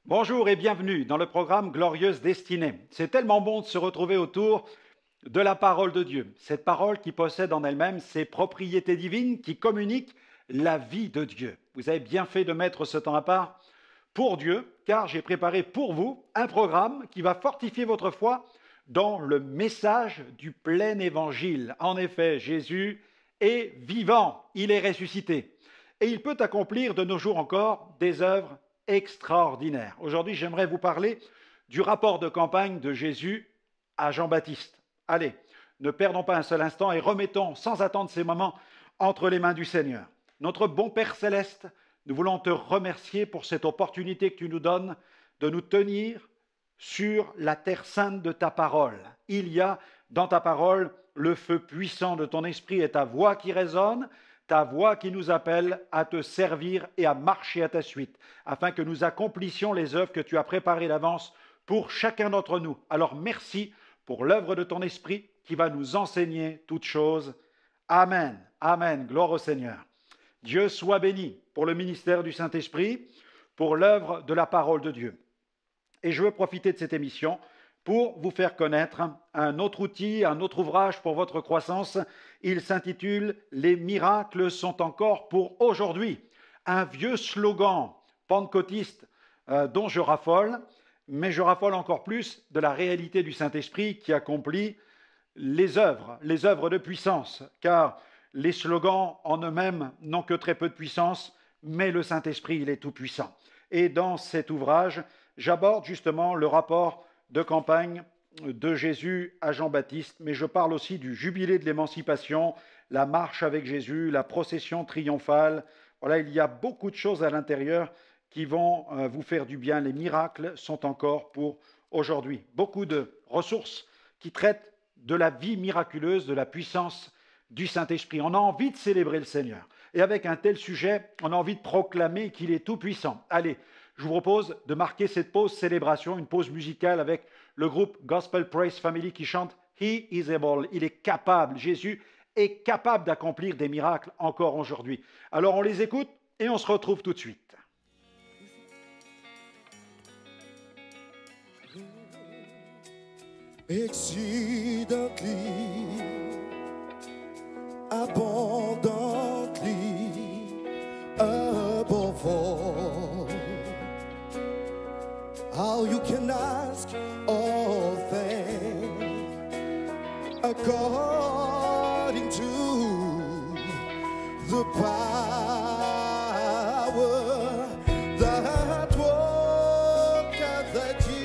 Bonjour et bienvenue dans le programme Glorieuse Destinée. C'est tellement bon de se retrouver autour de la parole de Dieu. Cette parole qui possède en elle-même ses propriétés divines, qui communique la vie de Dieu. Vous avez bien fait de mettre ce temps à part pour Dieu, car j'ai préparé pour vous un programme qui va fortifier votre foi dans le message du plein évangile. En effet, Jésus est vivant, il est ressuscité. Et il peut accomplir de nos jours encore des œuvres extraordinaire. Aujourd'hui, j'aimerais vous parler du rapport de campagne de Jésus à Jean-Baptiste. Allez, ne perdons pas un seul instant et remettons sans attendre ces moments entre les mains du Seigneur. Notre bon Père Céleste, nous voulons te remercier pour cette opportunité que tu nous donnes de nous tenir sur la terre sainte de ta parole. Il y a dans ta parole le feu puissant de ton esprit et ta voix qui résonne, ta voix qui nous appelle à te servir et à marcher à ta suite, afin que nous accomplissions les œuvres que tu as préparées d'avance pour chacun d'entre nous. Alors merci pour l'œuvre de ton esprit qui va nous enseigner toutes choses. Amen. Amen. Gloire au Seigneur. Dieu soit béni pour le ministère du Saint-Esprit, pour l'œuvre de la parole de Dieu. Et je veux profiter de cette émission pour vous faire connaître un autre outil, un autre ouvrage pour votre croissance. Il s'intitule « Les miracles sont encore pour aujourd'hui ». Un vieux slogan pentecôtiste dont je raffole, mais je raffole encore plus de la réalité du Saint-Esprit qui accomplit les œuvres de puissance, car les slogans en eux-mêmes n'ont que très peu de puissance, mais le Saint-Esprit, il est tout puissant. Et dans cet ouvrage, j'aborde justement le rapport de campagne de Jésus à Jean-Baptiste, mais je parle aussi du jubilé de l'émancipation, la marche avec Jésus, la procession triomphale. Voilà, il y a beaucoup de choses à l'intérieur qui vont vous faire du bien. Les miracles sont encore pour aujourd'hui. Beaucoup de ressources qui traitent de la vie miraculeuse, de la puissance du Saint-Esprit. On a envie de célébrer le Seigneur. Et avec un tel sujet, on a envie de proclamer qu'il est tout puissant. Allez, je vous propose de marquer cette pause célébration, une pause musicale avec le groupe Gospel Praise Family qui chante « He is able ». Il est capable, Jésus est capable d'accomplir des miracles encore aujourd'hui. Alors on les écoute et on se retrouve tout de suite. Exceedingly, abundantly, above all, how you can ask all things according to the power that worketh at you.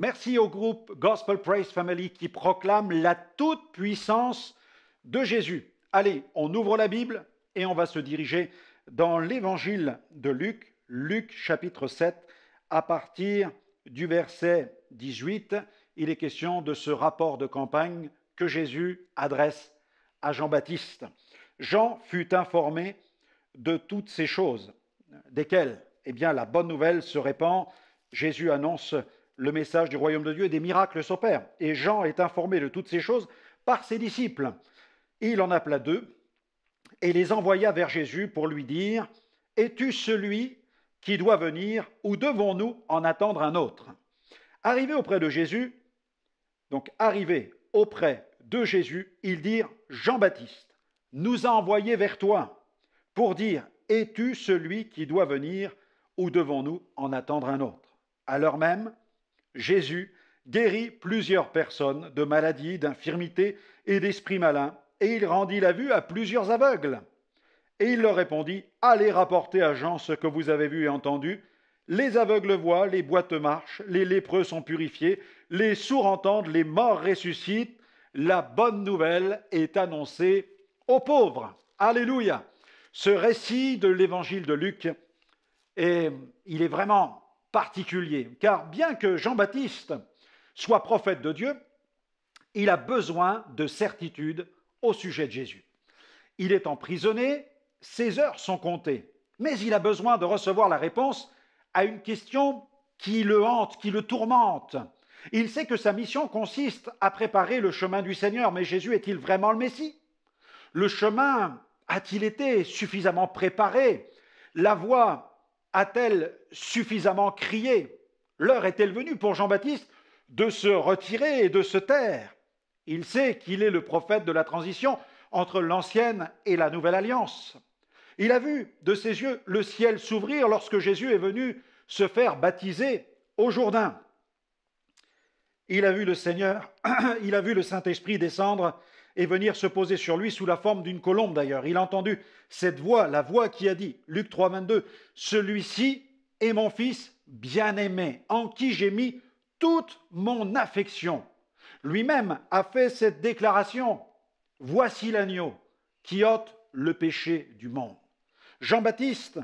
Merci au groupe Gospel Praise Family qui proclame la toute-puissance de Jésus. Allez, on ouvre la Bible et on va se diriger dans l'évangile de Luc, Luc chapitre 7, à partir du verset 18. Il est question de ce rapport de campagne que Jésus adresse à Jean-Baptiste. Jean fut informé de toutes ces choses, desquelles, eh bien, la bonne nouvelle se répand. Jésus annonce le message du royaume de Dieu et des miracles s'opèrent. Et Jean est informé de toutes ces choses par ses disciples. Il en appela 2 et les envoya vers Jésus pour lui dire « Es-tu celui qui doit venir ou devons-nous en attendre un autre ?» Arrivés auprès de Jésus, ils dirent « Jean-Baptiste nous a envoyés vers toi pour dire « Es-tu celui qui doit venir ou devons-nous en attendre un autre ?» À l'heure même, Jésus guérit plusieurs personnes de maladies, d'infirmités et d'esprits malins, et il rendit la vue à plusieurs aveugles. Et il leur répondit, « Allez rapporter à Jean ce que vous avez vu et entendu. Les aveugles voient, les boiteux marchent, les lépreux sont purifiés, les sourds entendent, les morts ressuscitent. La bonne nouvelle est annoncée aux pauvres. » Alléluia! Ce récit de l'évangile de Luc, il est vraiment particulier, car bien que Jean-Baptiste soit prophète de Dieu, il a besoin de certitude au sujet de Jésus. Il est emprisonné, ses heures sont comptées, mais il a besoin de recevoir la réponse à une question qui le hante, qui le tourmente. Il sait que sa mission consiste à préparer le chemin du Seigneur, mais Jésus est-il vraiment le Messie? Le chemin a-t-il été suffisamment préparé? La voix a-t-elle suffisamment crié? L'heure est-elle venue pour Jean-Baptiste de se retirer et de se taire? Il sait qu'il est le prophète de la transition entre l'ancienne et la nouvelle alliance. Il a vu de ses yeux le ciel s'ouvrir lorsque Jésus est venu se faire baptiser au Jourdain. Il a vu le Seigneur, il a vu le Saint-Esprit descendre et venir se poser sur lui sous la forme d'une colombe d'ailleurs. Il a entendu cette voix, la voix qui a dit, Luc 3, 22, « Celui-ci est mon Fils bien-aimé, en qui j'ai mis toute mon affection. » Lui-même a fait cette déclaration, « Voici l'agneau qui ôte le péché du monde. » Jean-Baptiste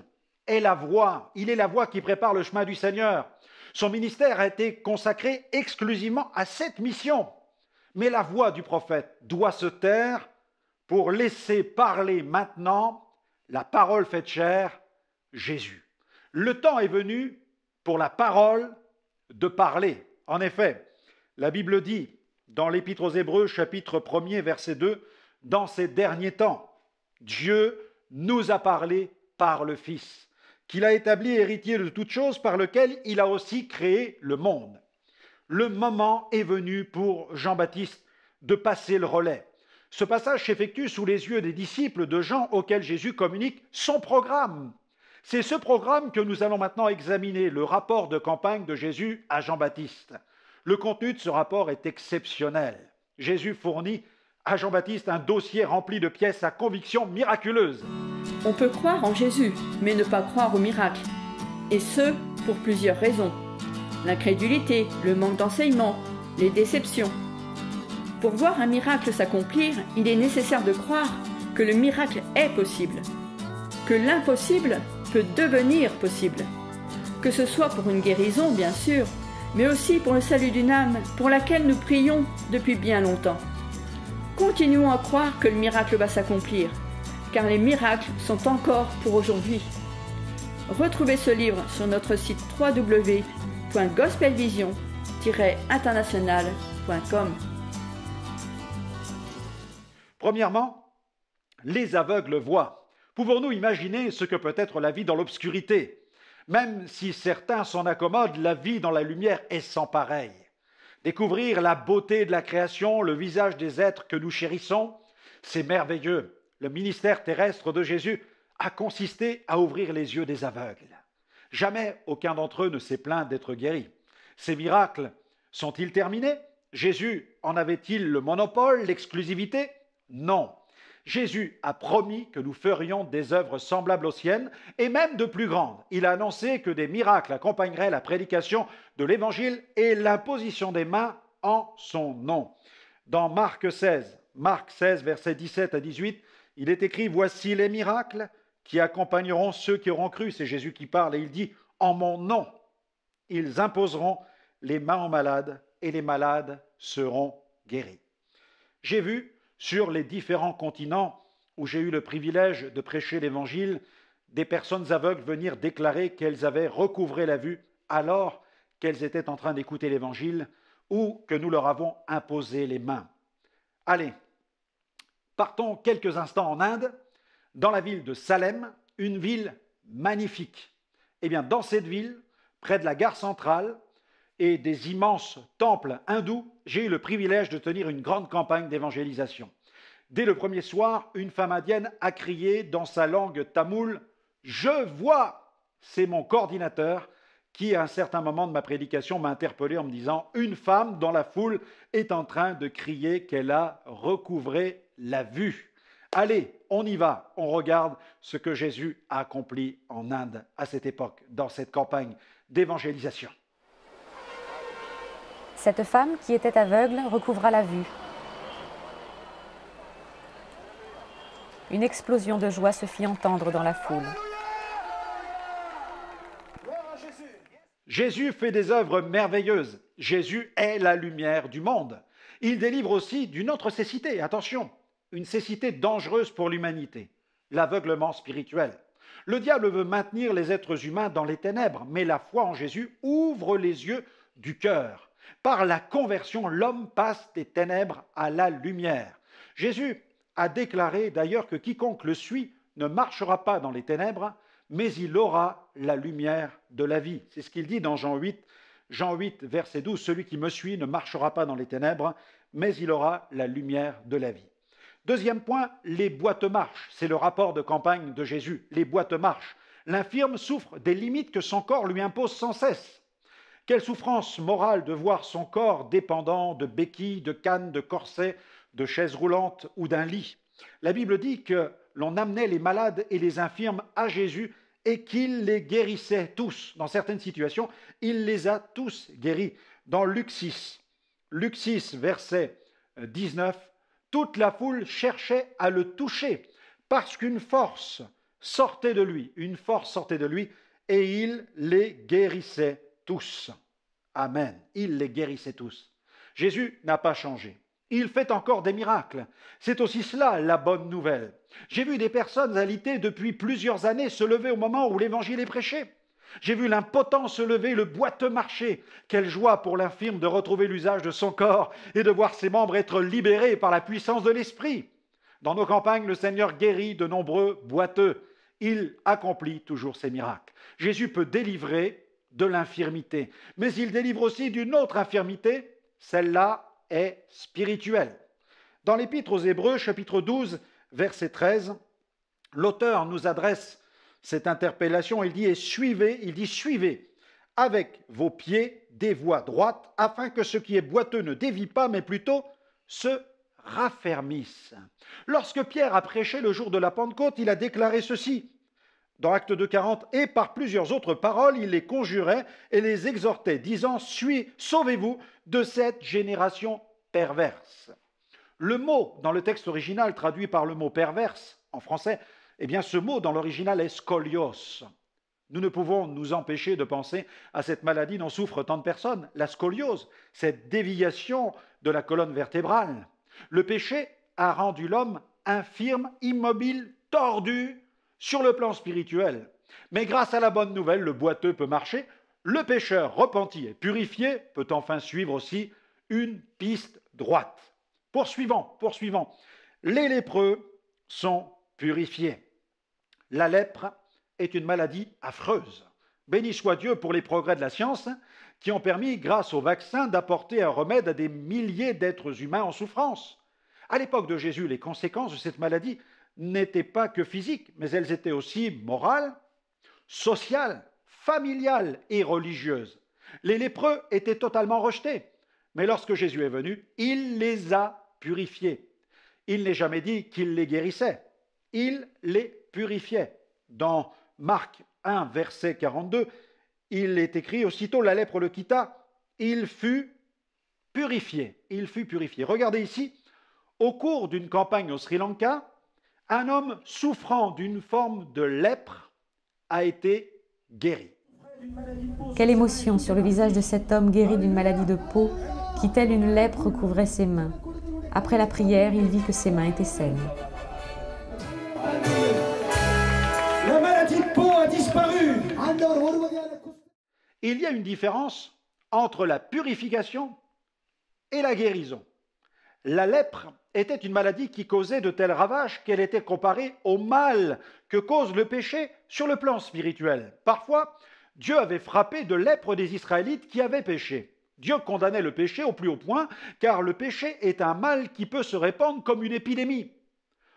est la voix, il est la voix qui prépare le chemin du Seigneur. Son ministère a été consacré exclusivement à cette mission. Mais la voix du prophète doit se taire pour laisser parler maintenant la parole faite chair, Jésus. Le temps est venu pour la parole de parler. En effet, la Bible dit dans l'Épître aux Hébreux, chapitre 1er, verset 2, « Dans ces derniers temps, Dieu nous a parlé par le Fils, qu'il a établi héritier de toutes choses, par lequel il a aussi créé le monde. » Le moment est venu pour Jean-Baptiste de passer le relais. Ce passage s'effectue sous les yeux des disciples de Jean auxquels Jésus communique son programme. C'est ce programme que nous allons maintenant examiner, le rapport de campagne de Jésus à Jean-Baptiste. Le contenu de ce rapport est exceptionnel. Jésus fournit à Jean-Baptiste un dossier rempli de pièces à conviction miraculeuse. On peut croire en Jésus, mais ne pas croire au miracle. Et ce, pour plusieurs raisons. L'incrédulité, le manque d'enseignement, les déceptions. Pour voir un miracle s'accomplir, il est nécessaire de croire que le miracle est possible, que l'impossible peut devenir possible, que ce soit pour une guérison bien sûr, mais aussi pour le salut d'une âme pour laquelle nous prions depuis bien longtemps. Continuons à croire que le miracle va s'accomplir, car les miracles sont encore pour aujourd'hui. Retrouvez ce livre sur notre site www.gospelvision-international.com. Premièrement, les aveugles voient. Pouvons-nous imaginer ce que peut être la vie dans l'obscurité? Même si certains s'en accommodent, la vie dans la lumière est sans pareil. Découvrir la beauté de la création, le visage des êtres que nous chérissons, c'est merveilleux. Le ministère terrestre de Jésus a consisté à ouvrir les yeux des aveugles. Jamais aucun d'entre eux ne s'est plaint d'être guéri. Ces miracles sont-ils terminés? Jésus en avait-il le monopole, l'exclusivité? Non. Jésus a promis que nous ferions des œuvres semblables aux siennes et même de plus grandes. Il a annoncé que des miracles accompagneraient la prédication de l'Évangile et l'imposition des mains en son nom. Dans Marc 16, versets 17 à 18, il est écrit « Voici les miracles qui accompagneront ceux qui auront cru ». C'est Jésus qui parle et il dit « En mon nom, ils imposeront les mains aux malades et les malades seront guéris ». J'ai vu sur les différents continents où j'ai eu le privilège de prêcher l'Évangile, des personnes aveugles venir déclarer qu'elles avaient recouvré la vue alors qu'elles étaient en train d'écouter l'Évangile ou que nous leur avons imposé les mains. Allez, partons quelques instants en Inde, dans la ville de Salem, une ville magnifique. Eh bien, dans cette ville, près de la gare centrale et des immenses temples hindous, j'ai eu le privilège de tenir une grande campagne d'évangélisation. Dès le premier soir, une femme indienne a crié dans sa langue tamoule « Je vois !» C'est mon coordinateur qui, à un certain moment de ma prédication, m'a interpellé en me disant « Une femme dans la foule est en train de crier qu'elle a recouvré la vue. » Allez, on y va, on regarde ce que Jésus a accompli en Inde à cette époque, dans cette campagne d'évangélisation. Cette femme qui était aveugle recouvra la vue. Une explosion de joie se fit entendre dans la foule. Jésus fait des œuvres merveilleuses. Jésus est la lumière du monde. Il délivre aussi d'une autre cécité, attention, une cécité dangereuse pour l'humanité, l'aveuglement spirituel. Le diable veut maintenir les êtres humains dans les ténèbres, mais la foi en Jésus ouvre les yeux du cœur. Par la conversion, l'homme passe des ténèbres à la lumière. Jésus a déclaré d'ailleurs que quiconque le suit ne marchera pas dans les ténèbres, mais il aura la lumière de la vie. C'est ce qu'il dit dans Jean 8, verset 12. Celui qui me suit ne marchera pas dans les ténèbres, mais il aura la lumière de la vie. Deuxième point, les boîtes-marches. C'est le rapport de campagne de Jésus, les boîtes-marches. L'infirme souffre des limites que son corps lui impose sans cesse. Quelle souffrance morale de voir son corps dépendant de béquilles, de cannes, de corsets, de chaises roulantes ou d'un lit. La Bible dit que l'on amenait les malades et les infirmes à Jésus et qu'il les guérissait tous. Dans certaines situations, il les a tous guéris. Dans Luc 6, verset 19, toute la foule cherchait à le toucher parce qu'une force sortait de lui, et il les guérissait tous. Amen. Il les guérissait tous. Jésus n'a pas changé. Il fait encore des miracles. C'est aussi cela la bonne nouvelle. J'ai vu des personnes alitées depuis plusieurs années se lever au moment où l'évangile est prêché. J'ai vu l'impotent se lever, le boiteux marcher. Quelle joie pour l'infirme de retrouver l'usage de son corps et de voir ses membres être libérés par la puissance de l'esprit. Dans nos campagnes, le Seigneur guérit de nombreux boiteux. Il accomplit toujours ses miracles. Jésus peut délivrer de l'infirmité, mais il délivre aussi d'une autre infirmité, celle-là est spirituelle. Dans l'Épître aux Hébreux, chapitre 12, verset 13, l'auteur nous adresse cette interpellation, il dit « Suivez avec vos pieds des voies droites, afin que ce qui est boiteux ne dévie pas, mais plutôt se raffermisse. » Lorsque Pierre a prêché le jour de la Pentecôte, il a déclaré ceci. Dans Actes 2,40, et par plusieurs autres paroles, il les conjurait et les exhortait, disant « Sauvez-vous de cette génération perverse. » Le mot dans le texte original traduit par le mot perverse en français, eh bien ce mot dans l'original est scolios. Nous ne pouvons nous empêcher de penser à cette maladie dont souffrent tant de personnes, la scoliose, cette déviation de la colonne vertébrale. Le péché a rendu l'homme infirme, immobile, tordu sur le plan spirituel. Mais grâce à la bonne nouvelle, le boiteux peut marcher, le pécheur repenti et purifié peut enfin suivre aussi une piste droite. Poursuivant, les lépreux sont purifiés. La lèpre est une maladie affreuse. Béni soit Dieu pour les progrès de la science qui ont permis, grâce au vaccin, d'apporter un remède à des milliers d'êtres humains en souffrance. À l'époque de Jésus, les conséquences de cette maladie n'étaient pas que physiques, mais elles étaient aussi morales, sociales, familiale et religieuse. Les lépreux étaient totalement rejetés. Mais lorsque Jésus est venu, il les a purifiés. Il n'est jamais dit qu'il les guérissait. Il les purifiait. Dans Marc 1, verset 42, il est écrit « Aussitôt la lèpre le quitta, il fut purifié. » Il fut purifié. Regardez ici, au cours d'une campagne au Sri Lanka, un homme souffrant d'une forme de lèpre a été guéri. Quelle émotion sur le visage de cet homme guéri d'une maladie de peau qui, telle une lèpre, recouvrait ses mains. Après la prière, il vit que ses mains étaient saines. La maladie de peau a disparu. Il y a une différence entre la purification et la guérison. La lèpre était une maladie qui causait de tels ravages qu'elle était comparée au mal que cause le péché sur le plan spirituel. Parfois, Dieu avait frappé de lèpre des Israélites qui avaient péché. Dieu condamnait le péché au plus haut point, car le péché est un mal qui peut se répandre comme une épidémie.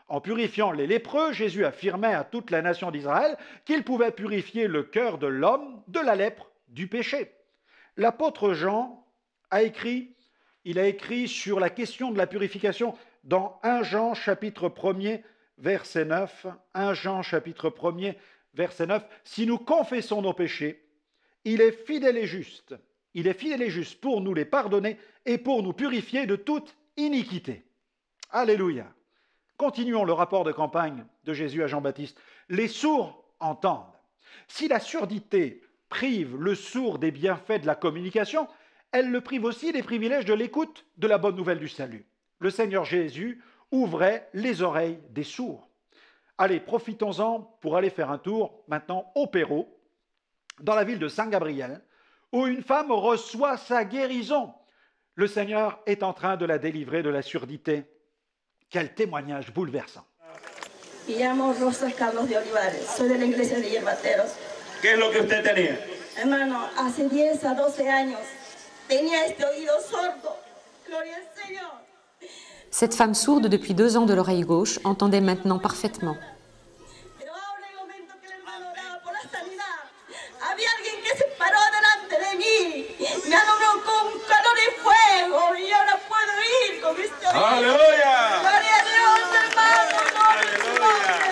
En purifiant les lépreux, Jésus affirmait à toute la nation d'Israël qu'il pouvait purifier le cœur de l'homme de la lèpre, du péché. L'apôtre Jean a écrit sur la question de la purification dans 1 Jean chapitre 1er, verset 9. 1 Jean chapitre 1er, verset 9. « Si nous confessons nos péchés, il est fidèle et juste. Il est fidèle et juste pour nous les pardonner et pour nous purifier de toute iniquité. » Alléluia. Continuons le rapport de campagne de Jésus à Jean-Baptiste. Les sourds entendent. Si la surdité prive le sourd des bienfaits de la communication, elle le prive aussi des privilèges de l'écoute de la bonne nouvelle du salut. Le Seigneur Jésus ouvrait les oreilles des sourds. Allez, profitons-en pour aller faire un tour maintenant au Pérou, dans la ville de Saint-Gabriel, où une femme reçoit sa guérison. Le Seigneur est en train de la délivrer de la surdité. Quel témoignage bouleversant. Me llamo Rosa Carlos de Olivares, soy de la iglesia de Yerbateros. ¿Qué es lo que usted tenía? Hermano, hace 10 a 12 años tenía este oído sordo. Gloria al Señor. Cette femme sourde depuis 2 ans de l'oreille gauche entendait maintenant parfaitement. Pero ahora el momento que el hermano oraba por la sanidad, había alguien que se paró delante de mí, me alumbró con un calor de fuego y ahora puedo ir con este oído. ¡Aleluya! Gloria a Dios, hermano, gloria a su nombre.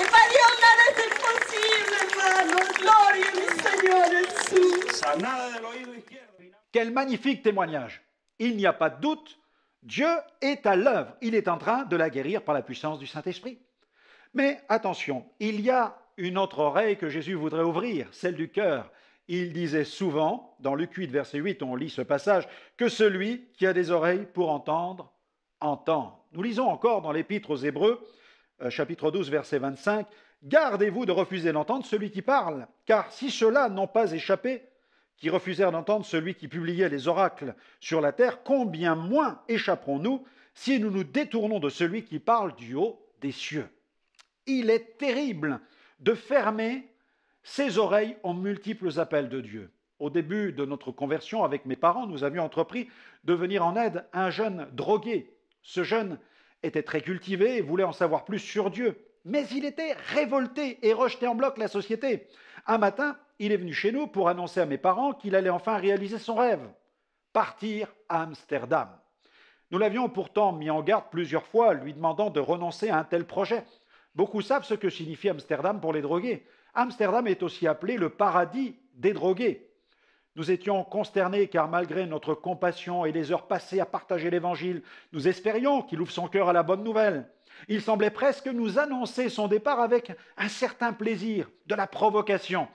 En Dios nada es imposible, hermano. Gloria a mi Señor Jesús. Sanada del oído izquierdo. Quel magnifique témoignage. Il n'y a pas de doute, Dieu est à l'œuvre. Il est en train de la guérir par la puissance du Saint-Esprit. Mais attention, il y a une autre oreille que Jésus voudrait ouvrir, celle du cœur. Il disait souvent, dans Luc 8, verset 8, on lit ce passage, que celui qui a des oreilles pour entendre, entend. Nous lisons encore dans l'Épître aux Hébreux, chapitre 12, verset 25, « Gardez-vous de refuser d'entendre celui qui parle, car si ceux-là n'ont pas échappé, qui refusèrent d'entendre celui qui publiait les oracles sur la terre, combien moins échapperons-nous si nous nous détournons de celui qui parle du haut des cieux ?» Il est terrible de fermer ses oreilles aux multiples appels de Dieu. Au début de notre conversion avec mes parents, nous avions entrepris de venir en aide à un jeune drogué. Ce jeune était très cultivé et voulait en savoir plus sur Dieu, mais il était révolté et rejetait en bloc la société. Un matin, il est venu chez nous pour annoncer à mes parents qu'il allait enfin réaliser son rêve, partir à Amsterdam. Nous l'avions pourtant mis en garde plusieurs fois, lui demandant de renoncer à un tel projet. Beaucoup savent ce que signifie Amsterdam pour les drogués. Amsterdam est aussi appelé le paradis des drogués. Nous étions consternés car malgré notre compassion et les heures passées à partager l'Évangile, nous espérions qu'il ouvre son cœur à la bonne nouvelle. Il semblait presque nous annoncer son départ avec un certain plaisir, de la provocation.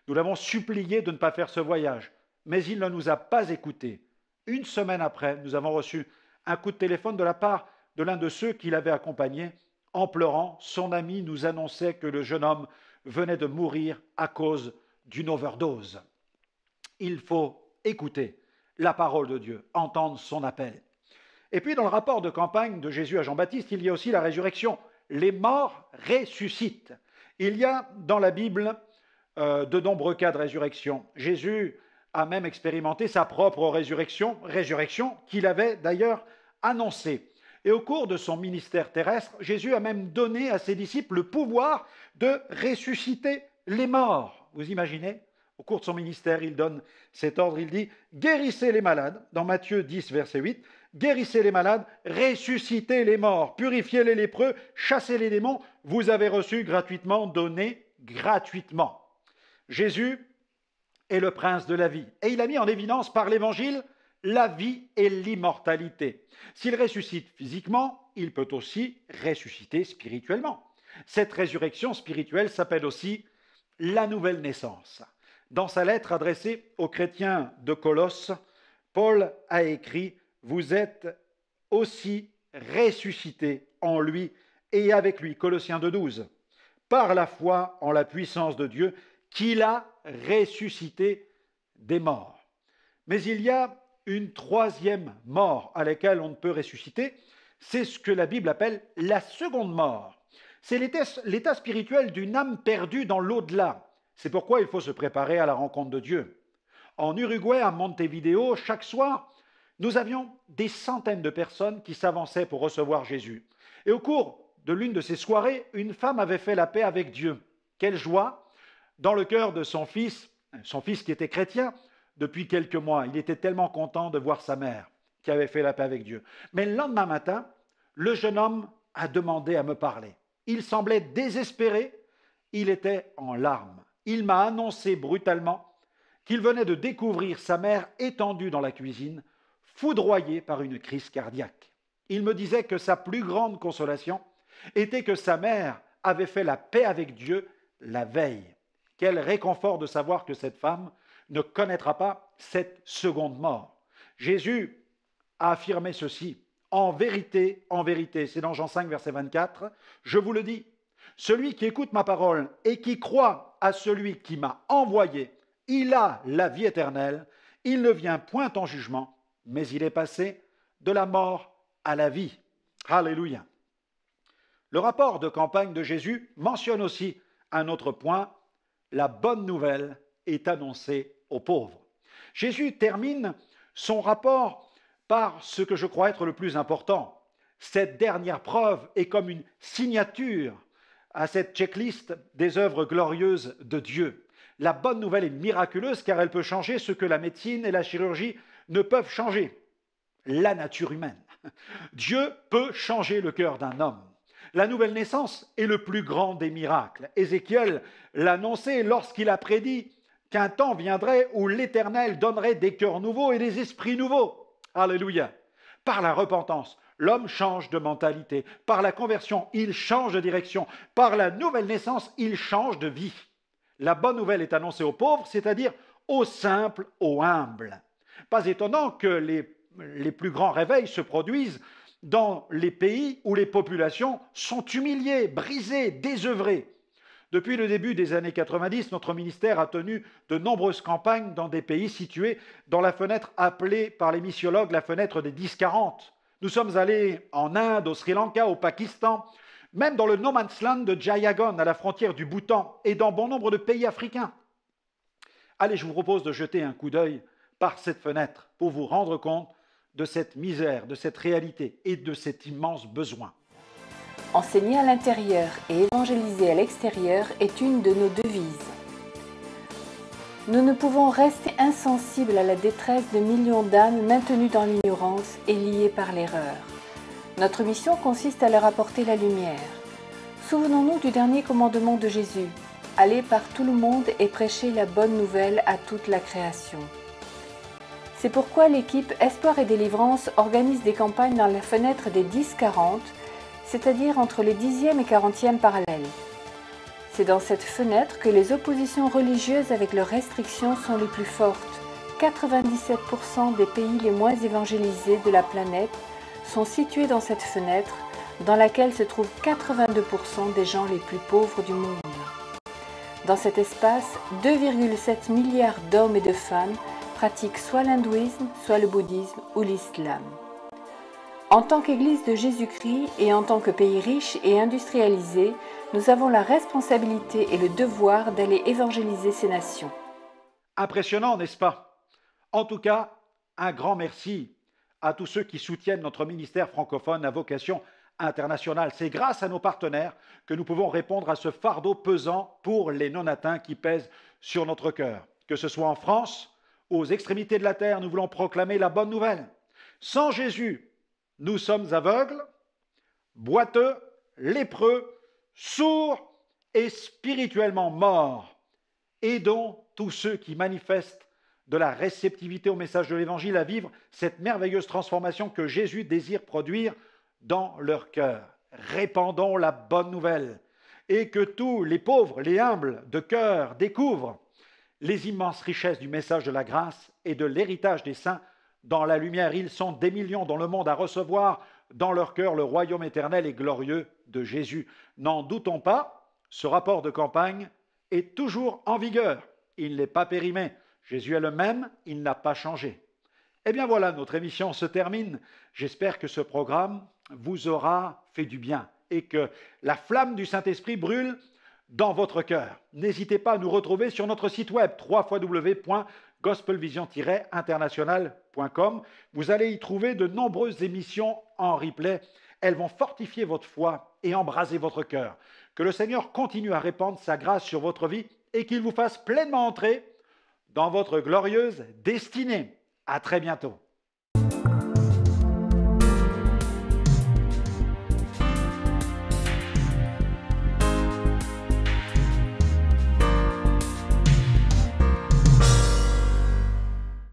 Nous l'avons supplié de ne pas faire ce voyage, mais il ne nous a pas écoutés. Une semaine après, nous avons reçu un coup de téléphone de la part de l'un de ceux qui l'avaient accompagné. En pleurant, son ami nous annonçait que le jeune homme venait de mourir à cause d'une overdose. Il faut écouter la parole de Dieu, entendre son appel. Et puis dans le rapport de campagne de Jésus à Jean-Baptiste, il y a aussi la résurrection. Les morts ressuscitent. Il y a dans la Bible de nombreux cas de résurrection. Jésus a même expérimenté sa propre résurrection qu'il avait d'ailleurs annoncée. Et au cours de son ministère terrestre, Jésus a même donné à ses disciples le pouvoir de ressusciter les morts. Vous imaginez ? Au cours de son ministère, il donne cet ordre, il dit « Guérissez les malades », dans Matthieu 10, verset 8, « Guérissez les malades, ressuscitez les morts, purifiez les lépreux, chassez les démons, vous avez reçu gratuitement, donnez gratuitement. » Jésus est le prince de la vie, et il a mis en évidence par l'Évangile la vie et l'immortalité. S'il ressuscite physiquement, il peut aussi ressusciter spirituellement. Cette résurrection spirituelle s'appelle aussi la nouvelle naissance. Dans sa lettre adressée aux chrétiens de Colosse, Paul a écrit « Vous êtes aussi ressuscités en lui et avec lui », Colossiens 2,12, par la foi en la puissance de Dieu qu'il a ressuscité des morts. Mais il y a une troisième mort à laquelle on ne peut ressusciter, c'est ce que la Bible appelle la seconde mort. C'est l'état spirituel d'une âme perdue dans l'au-delà. C'est pourquoi il faut se préparer à la rencontre de Dieu. En Uruguay, à Montevideo, chaque soir, nous avions des centaines de personnes qui s'avançaient pour recevoir Jésus. Et au cours de l'une de ces soirées, une femme avait fait la paix avec Dieu. Quelle joie dans le cœur de son fils qui était chrétien depuis quelques mois. Il était tellement content de voir sa mère qui avait fait la paix avec Dieu. Mais le lendemain matin, le jeune homme a demandé à me parler. Il semblait désespéré, il était en larmes. Il m'a annoncé brutalement qu'il venait de découvrir sa mère étendue dans la cuisine, foudroyée par une crise cardiaque. Il me disait que sa plus grande consolation était que sa mère avait fait la paix avec Dieu la veille. Quel réconfort de savoir que cette femme ne connaîtra pas cette seconde mort. Jésus a affirmé ceci. En vérité, c'est dans Jean 5, verset 24, je vous le dis, celui qui écoute ma parole et qui croit à celui qui m'a envoyé, il a la vie éternelle, il ne vient point en jugement, mais il est passé de la mort à la vie. Alléluia. Le rapport de campagne de Jésus mentionne aussi un autre point, la bonne nouvelle est annoncée aux pauvres. Jésus termine son rapport par ce que je crois être le plus important. Cette dernière preuve est comme une signature à cette checklist des œuvres glorieuses de Dieu. La bonne nouvelle est miraculeuse car elle peut changer ce que la médecine et la chirurgie ne peuvent changer. La nature humaine. Dieu peut changer le cœur d'un homme. La nouvelle naissance est le plus grand des miracles. Ézéchiel l'annonçait lorsqu'il a prédit qu'un temps viendrait où l'Éternel donnerait des cœurs nouveaux et des esprits nouveaux. Alléluia. Par la repentance, l'homme change de mentalité. Par la conversion, il change de direction. Par la nouvelle naissance, il change de vie. La bonne nouvelle est annoncée aux pauvres, c'est-à-dire aux simples, aux humbles. Pas étonnant que les plus grands réveils se produisent dans les pays où les populations sont humiliées, brisées, désœuvrées. Depuis le début des années 90, notre ministère a tenu de nombreuses campagnes dans des pays situés dans la fenêtre appelée par les missiologues la fenêtre des 10-40. Nous sommes allés en Inde, au Sri Lanka, au Pakistan, même dans le no man's land de Jayagon, à la frontière du Bhoutan, et dans bon nombre de pays africains. Allez, je vous propose de jeter un coup d'œil par cette fenêtre pour vous rendre compte de cette misère, de cette réalité et de cet immense besoin. Enseigner à l'intérieur et évangéliser à l'extérieur est une de nos devises. Nous ne pouvons rester insensibles à la détresse de millions d'âmes maintenues dans l'ignorance et liées par l'erreur. Notre mission consiste à leur apporter la lumière. Souvenons-nous du dernier commandement de Jésus. Allez par tout le monde et prêchez la bonne nouvelle à toute la création. C'est pourquoi l'équipe Espoir et Délivrance organise des campagnes dans la fenêtre des 10-40, c'est-à-dire entre les 10e et 40e parallèles. C'est dans cette fenêtre que les oppositions religieuses avec leurs restrictions sont les plus fortes. 97% des pays les moins évangélisés de la planète sont situés dans cette fenêtre, dans laquelle se trouvent 82% des gens les plus pauvres du monde. Dans cet espace, 2,7 milliards d'hommes et de femmes pratiquent soit l'hindouisme, soit le bouddhisme ou l'islam. En tant qu'Église de Jésus-Christ et en tant que pays riche et industrialisé, nous avons la responsabilité et le devoir d'aller évangéliser ces nations. Impressionnant, n'est-ce pas? En tout cas, un grand merci à tous ceux qui soutiennent notre ministère francophone à vocation internationale. C'est grâce à nos partenaires que nous pouvons répondre à ce fardeau pesant pour les non-atteints qui pèsent sur notre cœur. que ce soit en France, aux extrémités de la terre, nous voulons proclamer la bonne nouvelle. Sans Jésus, nous sommes aveugles, boiteux, lépreux, sourds et spirituellement morts. Aidons tous ceux qui manifestent de la réceptivité au message de l'Évangile à vivre cette merveilleuse transformation que Jésus désire produire dans leur cœur. Répandons la bonne nouvelle et que tous les pauvres, les humbles de cœur découvrent les immenses richesses du message de la grâce et de l'héritage des saints dans la lumière. Ils sont des millions dans le monde à recevoir dans leur cœur le royaume éternel et glorieux de Jésus. N'en doutons pas, ce rapport de campagne est toujours en vigueur. Il n'est pas périmé. Jésus est le même, il n'a pas changé. Eh bien voilà, notre émission se termine. J'espère que ce programme vous aura fait du bien et que la flamme du Saint-Esprit brûle dans votre cœur. N'hésitez pas à nous retrouver sur notre site web www.gospelvision-international.com. Vous allez y trouver de nombreuses émissions en replay. Elles vont fortifier votre foi et embraser votre cœur. Que le Seigneur continue à répandre sa grâce sur votre vie et qu'il vous fasse pleinement entrer dans votre glorieuse destinée. À très bientôt.